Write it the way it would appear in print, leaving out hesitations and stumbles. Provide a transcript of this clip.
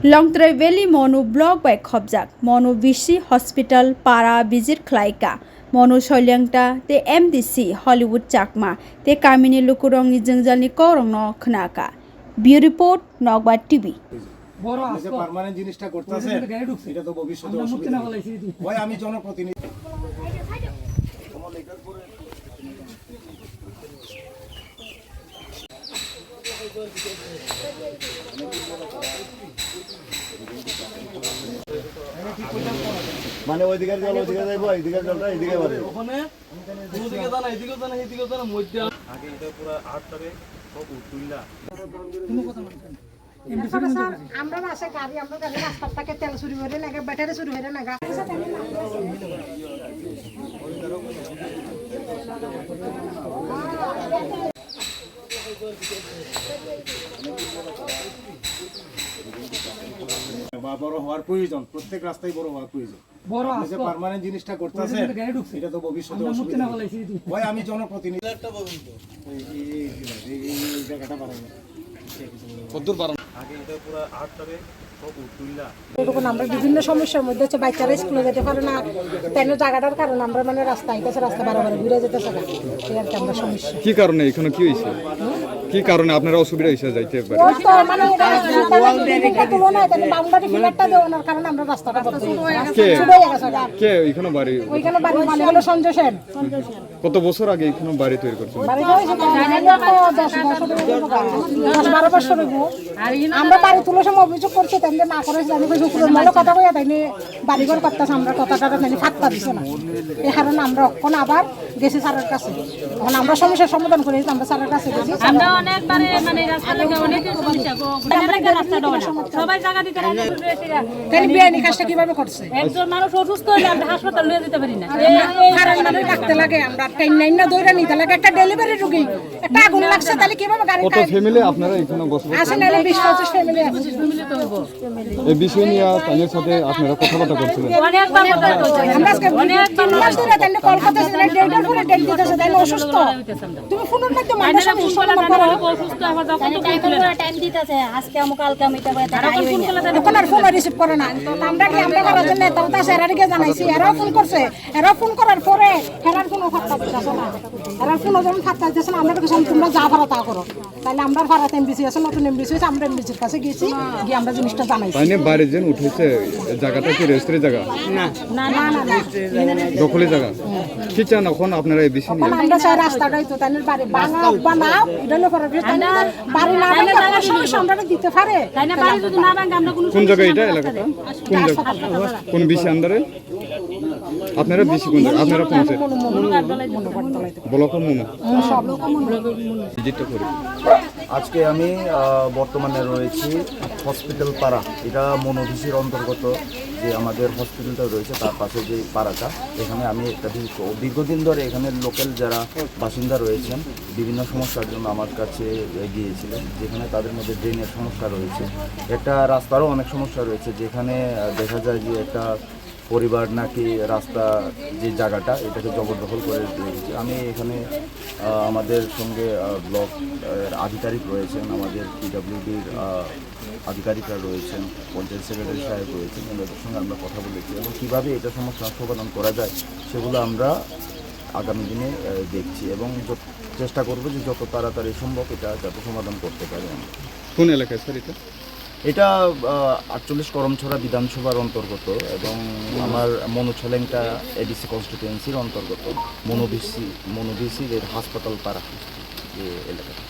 Longtrai Valley Monu Block by Khobjak, Monu Vichy Hospital Para Visit Klaika, Monu Sholyangta, the MDC Hollywood Chakma, the Kamini Lukurong Nijangjalni Korong no Knaka. Bureau Report Nogba TV. Permanent জিনিসটা করতেছে এটা তো ভবিষ্যতে অসুবিধা ভাই আমি জনপ্রতিনিধি মানে ওইদিকে জল ওইদিকে যাইবো এইদিকে জলটা এইদিকে বাড়ে ওখানে ওইদিকে জানা এইদিকে জানা এইদিকে জানা মধ্যে আগে এটা পুরো 8 টারে সব উঠুইলা তুমি কথা বলছেন আমরা আসে গাড়ি আমরা গাড়ি রাস্তা থেকে তেল চুরি করে নাকি ব্যাটারি চুরি করে নাকি বড় হওয়ার প্রয়োজন প্রত্যেক রাস্তায় বড় হওয়ার প্রয়োজন বড় আছে পার্মানেন্ট জিনিসটা করতেছে এটা তো ভবিষ্যতে অসুবিধা ভাই আমি জনপ্রতিনিধি একটা বলুন তো এই জায়গাটা বাড়ানো কতদূর বাড়ানো আগে এটা পুরো 8 টারে সব উঠুইলা এরকম আমরা বিভিন্ন সমস্যার মধ্যে হচ্ছে বাচ্চারা স্কুলে যেতে পারে না তেন জায়গাটার কারণে আমরা মানে রাস্তা আইতেছে রাস্তা বারবার ঘুরে যেতেছে না এই আর কি আমরা সমস্যা কি কারণে এখানে কি হইছে কি কারণে আপনারা অসুবিধা হইছে যাইতে পারে ওই তো মানে এটা তুলনায় তেন বাউন্ডারি ফিলারটা দেওয়ার কারণে আমরা রাস্তাটা করতে শুরু হয়ে গেছে কে এখানে বাড়ি ওইখানে বাড়ি মানে হলো সঞ্জয় সেন কত বছর আগে এখানে বাড়ি তৈরি করছেন বাড়িটা হয়েছে 10-12 বছর হইব আমরা বাড়ি তুলে সময় অভিযোগ করছি তাই না করে জানি কই শুকুরের মালে কথা কইয়া তাই বাড়িঘর করতেছে আমরা কথাটা তাই ফাত্তা দিছে না এই কারণে আমরা এখন আবার গেছি স্যারের কাছে এখন আমরা সমস্যার সমাধান করে আমরা স্যারের কাছে গেছি আমরা অনেকবারে মানে রাস্তা থেকে অনেক সমস্যা রাস্তা দাও সবাই জায়গা দিতে রাজি তাই বিয়ানি কাজটা কিভাবে করছে একজন মানুষ অসুস্থ হলে আমরা হাসপাতাল নিয়ে যেতে পারি না কারণ মানে রাখতে লাগে আমরা টাইম নাইন না দইরা নিতে লাগে একটা ডেলিভারি রোগী একটা আগুন লাগছে তাহলে কিভাবে গাড়ি কত ফ্যামিলি আপনারা এখানে বসবাস আসেন না 20-25 ফ্যামিলি আছে এই বিষয় নিয়ে তাদের সাথে আপনারা কথাবার্তা করছিলেন অনেকবার কথা কইছি আমরা আজকে 3 মাস ধরে তাই কলকাতা থেকে ডেটের পরে ডেট দিতেছে তাই অসুস্থ তুমি ফোনের মধ্যে মানুষ সম্পর্ক করো অসুস্থ আবার যখন টাইম দিতেছে আজকে আমু কালকে আমি এটা এখন আর ফোন রিসিভ করে না আমরা কি আমরা করার জন্য তাও স্যারারিকে জানাইছি এরাও ফোন করছে এরাও ফোন করার পরে হেরার কোনো ফাত্তা দিতেছে না এরার কোনো যখন ফাত্তা দিতেছে না আমরা তো তোমরা যা পারো তা করো তাহলে আমরা ভাড়াতে এমবিসি আছে নতুন এমবিসি আছে আমরা এমবিসির কাছে গেছি গিয়ে আমরা জিনিসটা জানাইছি মানে বাড়ি যেন উঠেছে জায়গাটা কি রেজিস্ট্রি জায়গা না না না দখলে জায়গা কি চান এখন আপনারা এই বিষয় নিয়ে আমরা চাই রাস্তাটাই তো তাই বাড়ি বানাও এটা পরে বাড়ি না বানালে সমস্যা আমরা দিতে পারে তাই না বাড়ি যদি না ভাঙে আমরা কোন জায়গা এটা এলাকাটা কোন জায়গা কোন বিষয় আন্ডারে আপনারা বেশি কোন জায়গা আপনারা পৌঁছে ব্লক মোমো ভিজিটটা করি আজকে আমি বর্তমানে রয়েছি হসপিটাল পাড়া এটা মনোভিসির অন্তর্গত যে আমাদের হসপিটালটা রয়েছে তার পাশে যে পাড়াটা এখানে আমি একটা দীর্ঘদিন ধরে এখানে লোকাল যারা বাসিন্দা রয়েছেন বিভিন্ন সমস্যার জন্য আমার কাছে গিয়েছিলেন যেখানে তাদের মধ্যে ড্রেনের সমস্যা রয়েছে একটা রাস্তারও অনেক সমস্যা রয়েছে যেখানে দেখা যায় যে একটা পরিবার নাকি রাস্তা যে জায়গাটা এটাকে জবরদখল করে রেখেছে আমি এখানে আমাদের সঙ্গে ব্লক আধিকারিক রয়েছেন আমাদের পিডব্লিউডির আধিকারিকরা রয়েছেন পঞ্চায়েত সেক্রেটারি সাহেব রয়েছেন এদের সঙ্গে আমরা কথা বলেছি এবং কীভাবে এটা সমস্যার সমাধান করা যায় সেগুলো আমরা আগামী দিনে দেখছি এবং চেষ্টা করব যে যত তাড়াতাড়ি সম্ভব এটা যাতে সমাধান করতে পারি আমরা কোন এলাকায় স্যার এটা এটা 48 করমছড়া বিধানসভার অন্তর্গত এবং আমার মনোছলেংটা এডিসি কনস্টিটুয়েন্সির অন্তর্গত মনোভিসির হাসপাতাল পাড়া যে এলাকাটা